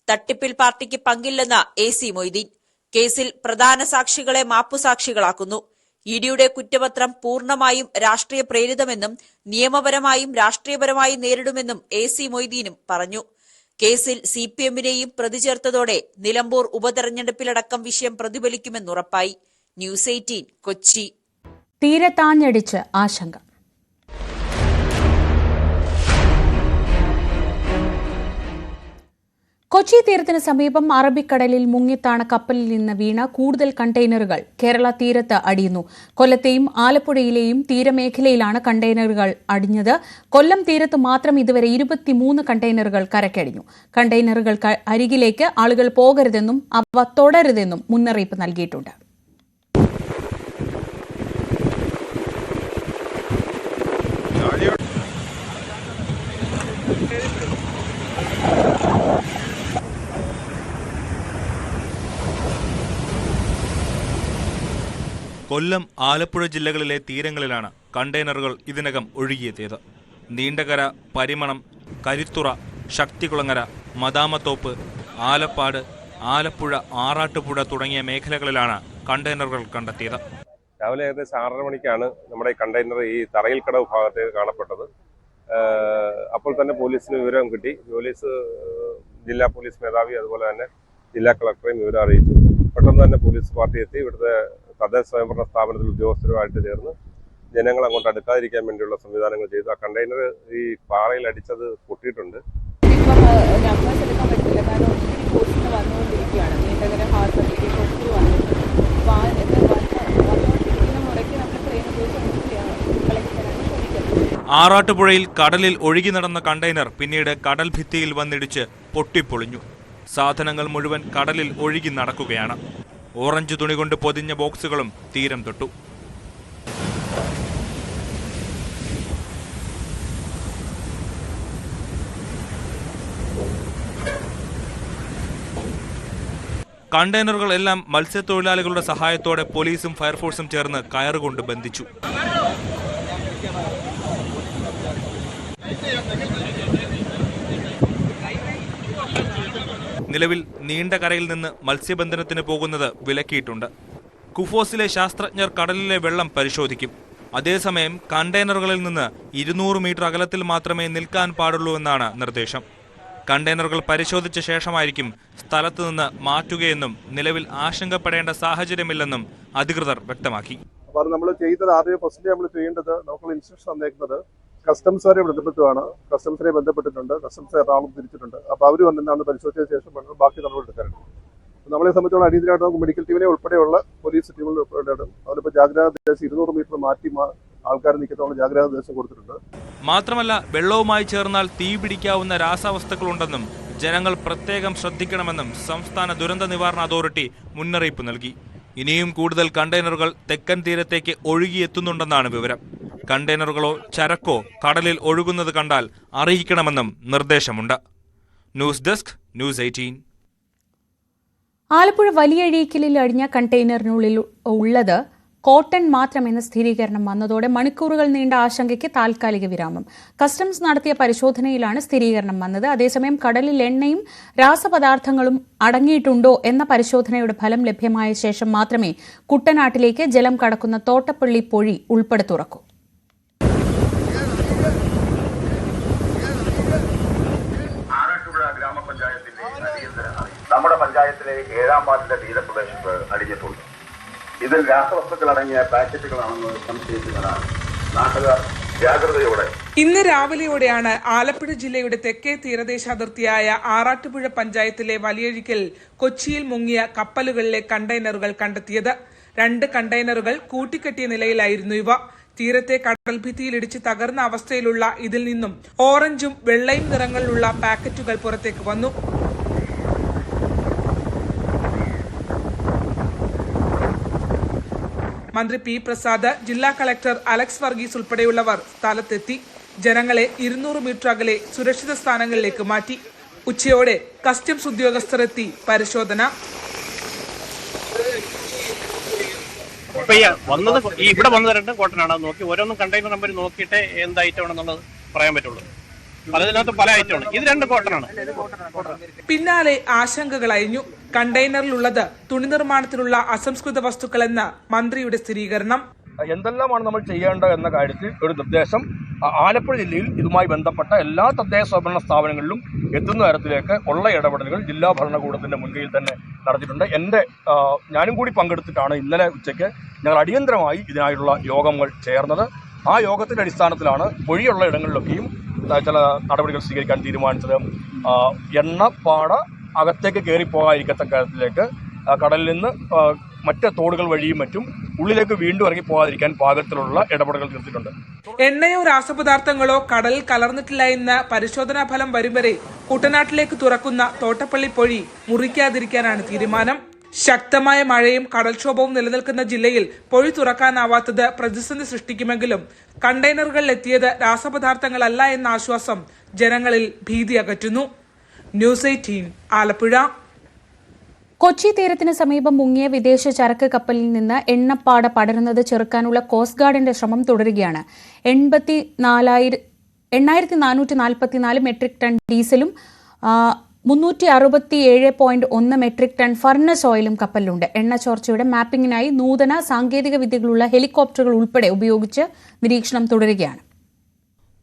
തട്ടിപ്പിൽ പാർട്ടിക്ക് പങ്കില്ലെന്ന് AC മൊയ്തീൻ. കേസിൽ പ്രധാന സാക്ഷികളെ മാപ്പുസാക്ഷികളാക്കുന്നു. EDയുടെ കുറ്റപത്രം പൂർണ്ണമായും രാഷ്ട്രീയ പ്രേരിതമെന്നും നിയമപരമായും രാഷ്ട്രീയപരമായും നേരിടുമെന്നും AC മൊയ്തീനും പറഞ്ഞു. കേസിൽ CPMനെയും പ്രതിചേർത്തതോടെ നിലമ്പൂർ ഉപതെരഞ്ഞെടുപ്പിലടക്കം വിഷയം പ്രതിഫലിക്കുമെന്നുറപ്പായി. ന്യൂസ് 18 കൊച്ചി. തീരത്താഞ്ഞടിച്ച് ആശങ്ക. കൊച്ചി തീരത്തിന് സമീപം അറബിക്കടലിൽ മുങ്ങിത്താണ കപ്പലിൽ നിന്ന് വീണ കൂടുതൽ കണ്ടെയ്നറുകൾ കേരള തീരത്ത് അടിയുന്നു. കൊല്ലത്തെയും ആലപ്പുഴയിലെയും തീരമേഖലയിലാണ് കണ്ടെയ്നറുകൾ അടിഞ്ഞത്. കൊല്ലം തീരത്ത് മാത്രം ഇതുവരെ 23 കണ്ടെയ്നറുകൾ കരക്കടിഞ്ഞു. കണ്ടെയ്നറുകൾക്ക് അരികിലേക്ക് ആളുകൾ പോകരുതെന്നും അവ തുടരുതെന്നും മുന്നറിയിപ്പ് നൽകിയിട്ടുണ്ട്. കൊല്ലം, ആലപ്പുഴ ജില്ലകളിലെ തീരങ്ങളിലാണ് കണ്ടെയ്നറുകൾ ഇതിനകം ഒഴുകിയെത്തിയത്. നീണ്ടകര, പരിമണം, കരിത്തുറ, ശക്തികുളങ്ങര, മദാമത്തോപ്പ്, ആലപ്പാട്, ആലപ്പുഴ, ആറാട്ടുപുഴ തുടങ്ങിയ മേഖലകളിലാണ് കണ്ടെയ്നറുകൾ കണ്ടെത്തിയത്. രാവിലെ ഏകദേശം 6:30 മണിക്കാണ് നമ്മുടെ കണ്ടെയ്നർ ഈ തറയിൽ കടവ് ഭാഗത്തേക്ക് കാണപ്പെട്ടത്. അപ്പോൾ തന്നെ പോലീസിന് വിവരം കിട്ടി. ജില്ലാ പോലീസ് മേധാവി അതുപോലെ തന്നെ ജില്ലാ കളക്ടറെയും വിവരം അറിയിച്ചു. പെട്ടെന്ന് തന്നെ പോലീസ് പാർട്ടി എത്തി ഇവിടുത്തെ തദ്ദേശ സ്വയംഭരണ സ്ഥാപനത്തിൽ ഉദ്യോഗസ്ഥരുമായിട്ട് ചേർന്ന് ജനങ്ങൾ അങ്ങോട്ട് അടുക്കാതിരിക്കാൻ വേണ്ടിയുള്ള സംവിധാനങ്ങൾ ചെയ്തു. ആ കണ്ടെയ്നർ ഈ പാറയിൽ അടിച്ചത് പൊട്ടിയിട്ടുണ്ട്. ആറാട്ടുപുഴയിൽ കടലിൽ ഒഴുകി നടന്ന കണ്ടെയ്നർ പിന്നീട് കടൽ ഭിത്തിയിൽ വന്നിടിച്ച് പൊട്ടിപ്പൊളിഞ്ഞു. സാധനങ്ങൾ മുഴുവൻ കടലിൽ ഒഴുകി നടക്കുകയാണ്. ഓറഞ്ച് തുണി കൊണ്ട് പൊതിഞ്ഞ ബോക്സുകളും തീരം തൊട്ടു. കണ്ടെയ്നറുകൾ എല്ലാം മത്സ്യത്തൊഴിലാളികളുടെ സഹായത്തോടെ പോലീസും ഫയർഫോഴ്സും ചേർന്ന് കയറുകൊണ്ട് ബന്ധിച്ചു. നിലവിൽ നീണ്ടകരയിൽ നിന്ന് മത്സ്യബന്ധനത്തിന് പോകുന്നത് വിലക്കിയിട്ടുണ്ട്. കുഫോസിലെ ശാസ്ത്രജ്ഞർ കടലിലെ വെള്ളം പരിശോധിക്കും. അതേസമയം കണ്ടെയ്നറുകളിൽ നിന്ന് 200 മീറ്റർ അകലത്തിൽ മാത്രമേ നിൽക്കാൻ പാടുള്ളൂ എന്നാണ് നിർദ്ദേശം. കണ്ടെയ്നറുകൾ പരിശോധിച്ച ശേഷമായിരിക്കും സ്ഥലത്ത് നിന്ന് മാറ്റുകയെന്നും നിലവിൽ ആശങ്കപ്പെടേണ്ട സാഹചര്യമില്ലെന്നും അധികൃതർ വ്യക്തമാക്കി. അപ്പോൾ നമ്മൾ ചെയ്തത് ആദ്യം ഫസ്റ്റ് നമ്മൾ ചെയ്യേണ്ടത് നമുക്ക് ഇൻസ്ട്രക്ഷൻ തന്നേക്കുന്നത് കസ്റ്റംസുകാരെ ബന്ധപ്പെട്ടുമാണ്. കസ്റ്റംസിനെ ബന്ധപ്പെട്ടിട്ടുണ്ട്. കസ്റ്റംസ് എറണാകുളം തിരിച്ചിട്ടുണ്ട്. അപ്പോൾ അവർ വന്നിട്ടാണ് പരിശോധിച്ച ശേഷം ബാക്കി നമ്മൾ എടുക്കാറുണ്ട്. നമ്മളെ സംബന്ധിച്ചോളം അടിയന്തരമായിട്ട് നമുക്ക് മെഡിക്കൽ ടീമിനെ ഉൾപ്പെടെയുള്ള പോലീസ് ടീമുകൾ ഉൾപ്പെടെയുണ്ട്. അവരിപ്പോൾ ജാഗ്രതാ നിർദ്ദേശം 200 മീറ്റർ മാറ്റി ആൾക്കാർ നിൽക്കത്തോളം ജാഗ്രതാ നിർദ്ദേശം കൊടുത്തിട്ടുണ്ട്. മാത്രമല്ല വെള്ളവുമായി ചേർന്നാൽ തീ പിടിക്കാവുന്ന രാസവസ്തുക്കളുണ്ടെന്നും ജനങ്ങൾ പ്രത്യേകം ശ്രദ്ധിക്കണമെന്നും സംസ്ഥാന ദുരന്ത നിവാരണ അതോറിറ്റി മുന്നറിയിപ്പ് നൽകി. ഇനിയും കൂടുതൽ കണ്ടെയ്നറുകൾ തെക്കൻ തീരത്തേക്ക് ഒഴുകിയെത്തുന്നുണ്ടെന്നാണ് വിവരം. കണ്ടെയ്നറുകളോ ചരക്കോ കടലിൽ ഒഴുകുന്നത് കണ്ടാൽ അറിയിക്കണമെന്നും നിർദ്ദേശമുണ്ട്. News desk, news 18. ആലപ്പുഴ വലിയഴീക്കലിൽ അടിഞ്ഞ കണ്ടെയ്നറിനുള്ളിൽ ഉള്ളത് കോട്ടൺ മാത്രമെന്ന സ്ഥിരീകരണം വന്നതോടെ മണിക്കൂറുകൾ നീണ്ട ആശങ്കയ്ക്ക് താൽക്കാലിക വിരാമം. കസ്റ്റംസ് നടത്തിയ പരിശോധനയിലാണ് സ്ഥിരീകരണം വന്നത്. അതേസമയം കടലിൽ എണ്ണയും രാസപദാർത്ഥങ്ങളും അടങ്ങിയിട്ടുണ്ടോ എന്ന പരിശോധനയുടെ ഫലം ലഭ്യമായ ശേഷം മാത്രമേ കുട്ടനാട്ടിലേക്ക് ജലം കടക്കുന്ന തോട്ടപ്പള്ളി പൊഴി ഉൾപ്പെടെ തുറക്കൂ. നമ്മുടെ പഞ്ചായത്തിലെ 7ാം വാർഡിലെ തീരപ്രദേശത്ത് അടിഞ്ഞിട്ടുണ്ട്. ഇതിൽ രാസവസ്തുക്കൾ അടങ്ങിയ പാക്കറ്റുകളാണെന്ന് സംശയിക്കുന്നതാണ്. നാട്ടുകാർ ജാഗ്രതയോടെ. ഇന്ന് രാവിലെയോടെയാണ് ആലപ്പുഴ ജില്ലയുടെ തെക്കേ തീരദേശ അതിർത്തിയായ ആറാട്ടുപുഴ പഞ്ചായത്തിലെ വലിയഴിക്കൽ കൊച്ചിയിൽ മുങ്ങിയ കപ്പലുകളിലെ കണ്ടെയ്നറുകൾ കണ്ടെത്തിയത്. 2 കണ്ടെയ്നറുകൾ കൂട്ടിക്കെട്ടിയ നിലയിലായിരുന്നു ഇവ. തീരത്തെ കടൽഭിത്തിയിലിടിച്ച് തകർന്ന അവസ്ഥയിലുള്ള ഇതിൽ നിന്നും ഓറഞ്ചും വെള്ളയും നിറങ്ങളിലുള്ള പാക്കറ്റുകൾ പുറത്തേക്ക് വന്നു. മന്ത്രി പി പ്രസാദ്, ജില്ലാ കളക്ടർ അലക്സ് വർഗീസ് ഉൾപ്പെടെയുള്ളവർ സ്ഥലത്തെത്തി. ജനങ്ങളെ 200 മീറ്റർ അകലെ സുരക്ഷിത സ്ഥാനങ്ങളിലേക്ക് മാറ്റി. ഉച്ചയോടെ കസ്റ്റംസ് ഉദ്യോഗസ്ഥർ എത്തി പരിശോധന. ഇവിടെ വന്നത് 2 കോട്ടനാണ് നോക്കി ഓരോന്നും കണ്ടെയ്നർ നമ്പർ നോക്കിയിട്ട് എന്ത് ഐറ്റം ആണെന്നുള്ളത് പറയാൻ പറ്റുള്ളൂ. അതിനകത്ത് പല ഐറ്റമാണ്. ഇത് 2 കോട്ടനാണ്. പിന്നാലെ ആശങ്കകൾ അയഞ്ഞു. കണ്ടെയ്നറിലുള്ളത് തുണി നിർമ്മാണത്തിനുള്ള അസംസ്കൃത വസ്തുക്കളെന്ന മന്ത്രിയുടെ സ്ഥിരീകരണം. എന്തെല്ലാമാണ് നമ്മൾ ചെയ്യേണ്ടത് എന്ന കാര്യത്തിൽ ഒരു നിർദ്ദേശം ആലപ്പുഴ ജില്ലയിൽ ഇതുമായി ബന്ധപ്പെട്ട എല്ലാ തദ്ദേശ സ്വയംഭരണ സ്ഥാപനങ്ങളിലും എത്തുന്ന തരത്തിലേക്ക് ഉള്ള ഇടപെടലുകൾ ജില്ലാ ഭരണകൂടത്തിന്റെ മുൻകൈയിൽ തന്നെ നടത്തിയിട്ടുണ്ട്. ഞാനും കൂടി പങ്കെടുത്തിട്ടാണ് ഇന്നലെ ഉച്ചയ്ക്ക് ഞങ്ങൾ അടിയന്തരമായി ഇതിനായുള്ള യോഗങ്ങൾ ചേർന്നത്. ആ യോഗത്തിന്റെ അടിസ്ഥാനത്തിലാണ് വഴിയുള്ള ഇടങ്ങളിലൊക്കെയും ചില നടപടികൾ സ്വീകരിക്കാൻ തീരുമാനിച്ചത്. എണ്ണപ്പാട അകത്തേക്ക് കയറിപ്പോകാതിരിക്കത്തക്ക തരത്തിലേക്ക് കടലിൽ നിന്ന് മറ്റ് തോടുകൾ വഴിയും മറ്റും ഉള്ളിലേക്ക് വീണ്ടും ഇറങ്ങി പോകാതിരിക്കാൻ പാകത്തിലുള്ള ഇടപെടലുകൾ തീർത്തിട്ടുണ്ട്. എണ്ണയോ രാസപദാർത്ഥങ്ങളോ കടലിൽ കലർന്നിട്ടില്ല എന്ന് പരിശോധനാ ഫലം വരും വരെ കുട്ടനാട്ടിലേക്ക് തുറക്കുന്ന തോട്ടപ്പള്ളി പൊഴി മുറിക്കാതിരിക്കാനാണ് തീരുമാനം. ശക്തമായ മഴയും കടൽക്ഷോഭവും നിലനിൽക്കുന്ന ജില്ലയിൽ പൊഴി തുറക്കാനാവാത്തത് പ്രതിസന്ധി സൃഷ്ടിക്കുമെങ്കിലും കണ്ടെയ്നറുകളിൽ എത്തിയത് രാസപദാർത്ഥങ്ങളല്ല എന്ന ആശ്വാസം ജനങ്ങളിൽ ഭീതി അകറ്റുന്നു. ന്യൂസ് 18 ആലപ്പുഴ. കൊച്ചി തീരത്തിന് സമീപം മുങ്ങിയ വിദേശ ചരക്ക് കപ്പലിൽ നിന്ന് എണ്ണപ്പാട പടരുന്നത് ചെറുക്കാനുള്ള കോസ്റ്റ് ഗാർഡിന്റെ ശ്രമം തുടരുകയാണ്. 8444 മെട്രിക് ടൺ ഡീസലും 367.1 മെട്രിക് ടൺ ഫർണസ് ഓയിലും കപ്പലിലുണ്ട്. എണ്ണ ചോർച്ചയുടെ മാപ്പിംഗിനായി നൂതന സാങ്കേതിക വിദ്യകളുള്ള ഹെലികോപ്റ്ററുകൾ ഉൾപ്പെടെ ഉപയോഗിച്ച് നിരീക്ഷണം തുടരുകയാണ്.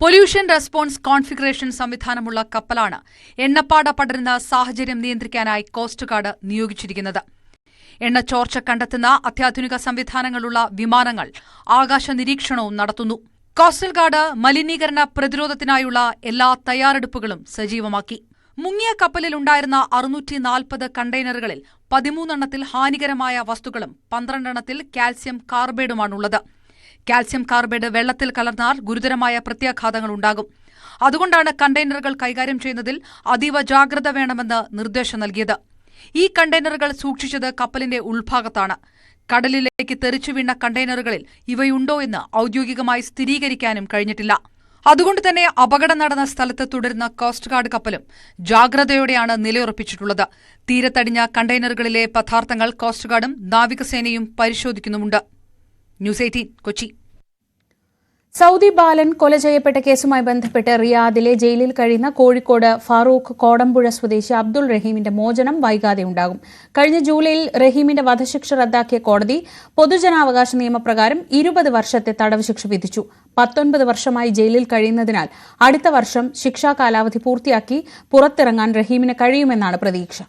പൊല്യൂഷൻ റെസ്പോൺസ് കോൺഫിഗറേഷൻ സംവിധാനമുള്ള കപ്പലാണ് എണ്ണപ്പാട പടരുന്ന സാഹചര്യം നിയന്ത്രിക്കാനായി കോസ്റ്റ് ഗാർഡ് നിയോഗിച്ചിരിക്കുന്നത്. എണ്ണ ചോർച്ച കണ്ടെത്തുന്ന അത്യാധുനിക സംവിധാനങ്ങളുള്ള വിമാനങ്ങൾ ആകാശ നിരീക്ഷണവും നടത്തുന്നു. കോസ്റ്റൽ ഗാർഡ് മലിനീകരണ പ്രതിരോധത്തിനായുള്ള എല്ലാ തയ്യാറെടുപ്പുകളും സജീവമാക്കി. മുങ്ങിയ കപ്പലിൽ ഉണ്ടായിരുന്ന 640 കണ്ടെയ്നറുകളിൽ 13 എണ്ണത്തിൽ ഹാനികരമായ വസ്തുക്കളും 12 എണ്ണത്തിൽ കാൽസ്യം കാർബൈഡുമാണുള്ളത്. കാൽസ്യം കാർബൈഡ് വെള്ളത്തിൽ കലർന്നാൽ ഗുരുതരമായ പ്രത്യാഘാതങ്ങളുണ്ടാകും. അതുകൊണ്ടാണ് കണ്ടെയ്നറുകൾ കൈകാര്യം ചെയ്യുന്നതിൽ അതീവ ജാഗ്രത വേണമെന്ന് നിർദ്ദേശം നൽകിയത്. ഈ കണ്ടെയ്നറുകൾ സൂക്ഷിച്ചത് കപ്പലിന്റെ ഉൾഭാഗത്താണ്. കടലിലേക്ക് തെറിച്ചു വീണ കണ്ടെയ്നറുകളിൽ ഇവയുണ്ടോ എന്ന് ഔദ്യോഗികമായി സ്ഥിരീകരിക്കാനും കഴിഞ്ഞിട്ടില്ല. അതുകൊണ്ട് തന്നെ അപകടം നടന്ന സ്ഥലത്ത് തുടരുന്ന കോസ്റ്റ് ഗാർഡ് കപ്പലും ജാഗ്രതയോടെയാണ് നിലയുറപ്പിച്ചിട്ടുള്ളത്. തീരത്തടിഞ്ഞ കണ്ടെയ്നറുകളിലെ പദാർത്ഥങ്ങൾ കോസ്റ്റ് ഗാർഡും നാവികസേനയും പരിശോധിക്കുന്നുമുണ്ട്. ന്യൂസ് 18 കൊച്ചി. സൗദി ബാലൻ കൊല ചെയ്യപ്പെട്ട കേസുമായി ബന്ധപ്പെട്ട് റിയാദിലെ ജയിലിൽ കഴിയുന്ന കോഴിക്കോട് ഫാറൂഖ് കോടമ്പുഴ സ്വദേശി അബ്ദുൾ റഹീമിന്റെ മോചനം വൈകാതെ ഉണ്ടാകും. കഴിഞ്ഞ ജൂലൈയിൽ റഹീമിന്റെ വധശിക്ഷ റദ്ദാക്കിയ കോടതി പൊതുജനാവകാശ നിയമപ്രകാരം 20 വർഷത്തെ തടവ് ശിക്ഷ വിധിച്ചു. 19 വർഷമായി ജയിലിൽ കഴിയുന്നതിനാൽ അടുത്ത വർഷം ശിക്ഷാ കാലാവധി പൂർത്തിയാക്കി പുറത്തിറങ്ങാൻ റഹീമിന് കഴിയുമെന്നാണ് പ്രതീക്ഷ.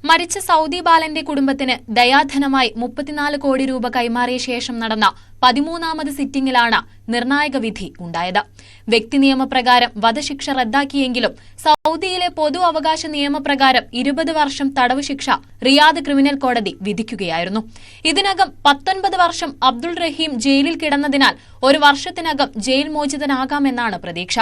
മരിച്ച സൗദി ബാലന്റെ കുടുംബത്തിന് ദയാധനമായി 34 കോടി രൂപ കൈമാറിയ ശേഷം നടന്ന 13ാമത് സിറ്റിംഗിലാണ് നിർണായക വിധി ഉണ്ടായത്. വ്യക്തി നിയമപ്രകാരം വധശിക്ഷ റദ്ദാക്കിയെങ്കിലും സൗദിയിലെ പൊതു അവകാശ നിയമപ്രകാരം 20 വർഷം തടവ് ശിക്ഷ റിയാദ് ക്രിമിനൽ കോടതി വിധിക്കുകയായിരുന്നു. ഇതിനകം 19 വർഷം അബ്ദുൾ റഹീം ജയിലിൽ കിടന്നതിനാൽ 1 വർഷത്തിനകം ജയിൽ മോചിതനാകാമെന്നാണ് പ്രതീക്ഷ.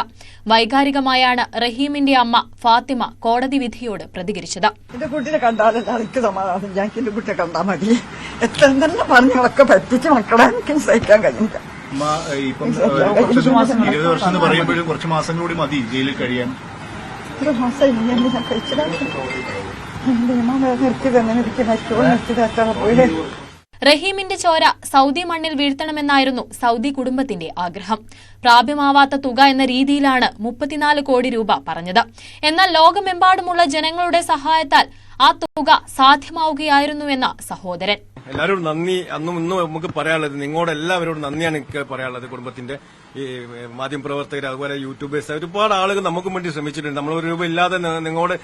വൈകാരികമായാണ് റഹീമിന്റെ അമ്മ ഫാത്തിമ കോടതി വിധിയോട് പ്രതികരിച്ചത്. എന്റെ കുട്ടിനെ കണ്ടാലല്ല എനിക്ക് സമാധാനം. ഞാൻ എന്റെ കുട്ടിയെ കണ്ടാൽ മതി. എത്ര തന്നെ പറഞ്ഞൊക്കെ പറ്റിച്ച് മക്കളെ എനിക്ക് സഹിക്കാൻ കഴിയില്ല. ഇപ്പം 20 വർഷം എന്ന് പറയുമ്പോഴും കുറച്ച് മാസങ്ങൾ കൂടി മതി ജയിലിൽ കഴിയാൻ. ഒരു മാസം ഇല്ല ഞാൻ കഴിച്ചിട്ട് റഹീമിന്റെ ചോര സൗദി മണ്ണിൽ വീഴ്ത്തണമെന്നായിരുന്നു സൗദി കുടുംബത്തിന്റെ ആഗ്രഹം. പ്രാപ്യമാവാത്ത തുക എന്ന രീതിയിലാണ് 34 കോടി രൂപ പറഞ്ഞത്. എന്നാൽ ലോകമെമ്പാടുമുള്ള ജനങ്ങളുടെ സഹായത്താൽ ആ തുക സാധ്യമാവുകയായിരുന്നുവെന്ന സഹോദരൻ. എല്ലാവരോടും നന്ദി. അന്നും ഇന്നും നമുക്ക് പറയാനുള്ളത് നിങ്ങളോട് എല്ലാവരോടും നന്ദിയാണ് എനിക്ക് പറയാനുള്ളത്. കുടുംബത്തിന്റെ ഈ മാധ്യമപ്രവർത്തകർ അതുപോലെ യൂട്യൂബേഴ്സ് ഒരുപാട് ആളുകൾ നമുക്കും വേണ്ടി ശ്രമിച്ചിട്ടുണ്ട്. നമ്മൾ 1 രൂപ ഇല്ലാതെ നിങ്ങളോട്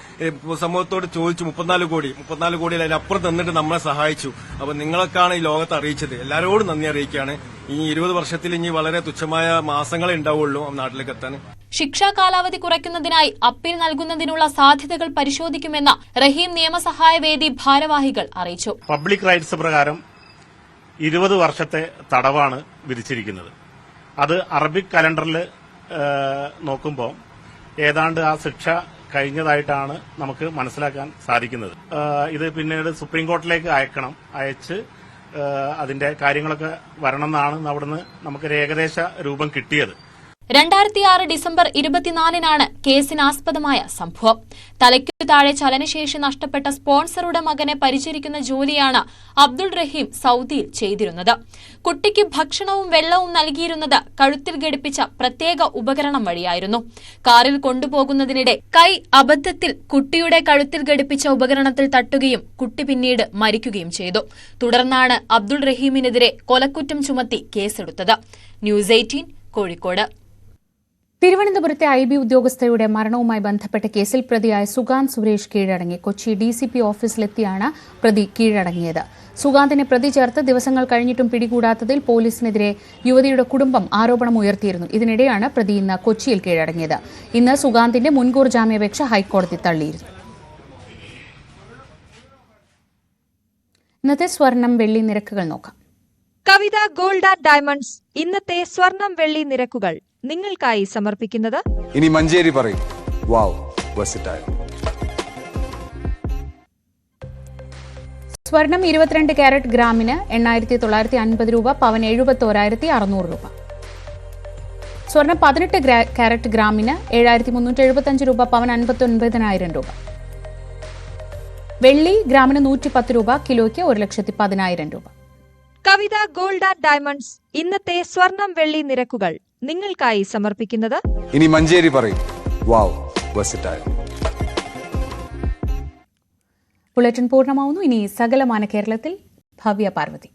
സമൂഹത്തോട് ചോദിച്ചു 34 കോടി അതിനപ്പുറം തന്നിട്ട് നമ്മളെ സഹായിച്ചു. അപ്പൊ നിങ്ങളൊക്കെയാണ് ഈ ലോകത്ത് അറിയിച്ചത്. എല്ലാവരോടും നന്ദി അറിയിക്കുകയാണ്. ഈ 20 വർഷത്തിൽ ഇനി വളരെ തുച്ഛമായ മാസങ്ങളെ ഉണ്ടാവുള്ളൂ നാട്ടിലേക്ക് എത്താൻ. ശിക്ഷാ കാലാവധി കുറയ്ക്കുന്നതിനായി അപ്പീൽ നൽകുന്നതിനുള്ള സാധ്യതകൾ പരിശോധിക്കുമെന്ന് റഹീം നിയമസഹായ വേദി ഭാരവാഹികൾ അറിയിച്ചു. പബ്ലിക് റൈറ്റ്സ് പ്രകാരം 20 വർഷത്തെ തടവാണ് വിധിച്ചിരിക്കുന്നത്. അത് അറബിക് കലണ്ടറിൽ നോക്കുമ്പോൾ ഏതാണ്ട് ആ ശിക്ഷ കഴിഞ്ഞതായിട്ടാണ് നമുക്ക് മനസ്സിലാക്കാൻ സാധിക്കുന്നത്. ഇത് പിന്നീട് സുപ്രീം കോടതിയിലേക്ക് അയക്കണം. അയച്ച് അതിന്റെ കാര്യങ്ങളൊക്കെ വരണം എന്നാണ് അവിടുന്ന് നമുക്കൊരു ഏകദേശ രൂപം കിട്ടിയത്. 2006 ഡിസംബർ 24-നാണ് കേസിനാസ്പദമായ സംഭവം. തലയ്ക്കു താഴെ ചലനശേഷി നഷ്ടപ്പെട്ട സ്പോൺസറുടെ മകനെ പരിചരിക്കുന്ന ജോലിയാണ് അബ്ദുൾ റഹീം സൌദിയിൽ ചെയ്തിരുന്നത്. കുട്ടിക്ക് ഭക്ഷണവും വെള്ളവും നൽകിയിരുന്നത് കഴുത്തിൽ ഘടിപ്പിച്ച പ്രത്യേക ഉപകരണം വഴിയായിരുന്നു. കാറിൽ കൊണ്ടുപോകുന്നതിനിടെ കൈ അബദ്ധത്തിൽ കുട്ടിയുടെ കഴുത്തിൽ ഘടിപ്പിച്ച ഉപകരണത്തിൽ തട്ടുകയും കുട്ടി പിന്നീട് മരിക്കുകയും ചെയ്തു. തുടർന്നാണ് അബ്ദുൾ റഹീമിനെതിരെ കൊലക്കുറ്റം ചുമത്തി കേസെടുത്തത്. ന്യൂസ് 18 കോഴിക്കോട്. തിരുവനന്തപുരത്തെ IB ഉദ്യോഗസ്ഥയുടെ മരണവുമായി ബന്ധപ്പെട്ട കേസിൽ പ്രതിയായ സുഗാന്ത് സുരേഷ് കീഴടങ്ങി. കൊച്ചി DCP ഓഫീസിലെത്തിയാണ് പ്രതി കീഴടങ്ങിയത്. സുഗാന്തിനെ പ്രതി ചേർത്ത് ദിവസങ്ങൾ കഴിഞ്ഞിട്ടും പിടികൂടാത്തതിൽ പോലീസിനെതിരെ യുവതിയുടെ കുടുംബം ആരോപണമുയർത്തിയിരുന്നു. ഇതിനിടെയാണ് പ്രതി ഇന്ന് കൊച്ചിയിൽ കീഴടങ്ങിയത്. ഇന്ന് സുഗാന്തിന്റെ മുൻകൂർ ജാമ്യാപേക്ഷ ഹൈക്കോടതി തള്ളിയിരുന്നു. ഇന്നത്തെ സ്വർണം വെള്ളി നിരക്കുകൾ നോക്കാം. കവിത ഗോൾഡ് ആൻഡ് ഡയമണ്ട്സ് ഇന്നത്തെ സ്വർണം വെള്ളി നിരക്കുകൾ നിങ്ങൾക്കായി സമർപ്പിക്കുന്നത് ഇനി മഞ്ചേരി പറയും. വാവ് വെർസറ്റൈൽ. സ്വർണം 22 കാരറ്റ് ഗ്രാമിന് 8,950 രൂപ, പവൻ 71,600 രൂപ. സ്വർണം 18 കാരറ്റ് ഗ്രാമിന് 7,375 രൂപ, പവൻ 59,000 രൂപ. വെള്ളി ഗ്രാമിന് 110 രൂപ, കിലോയ്ക്ക് 1,10,000 രൂപ. കവിത ഗോൾഡ് ആൻഡ് ഡയമണ്ട്സ് ഇന്നത്തെ സ്വർണം വെള്ളി നിരക്കുകൾ നിങ്ങൾക്കായി സമർപ്പിക്കുന്നത് ഇനി മഞ്ചേരി പറയും. വാവ് വെർസറ്റൈൽ. ബുള്ളറ്റിൻ പൂർണ്ണമാവുന്നു. ഇനി സകലമാന കേരളത്തിൽ ഭവ്യ പാർവതി.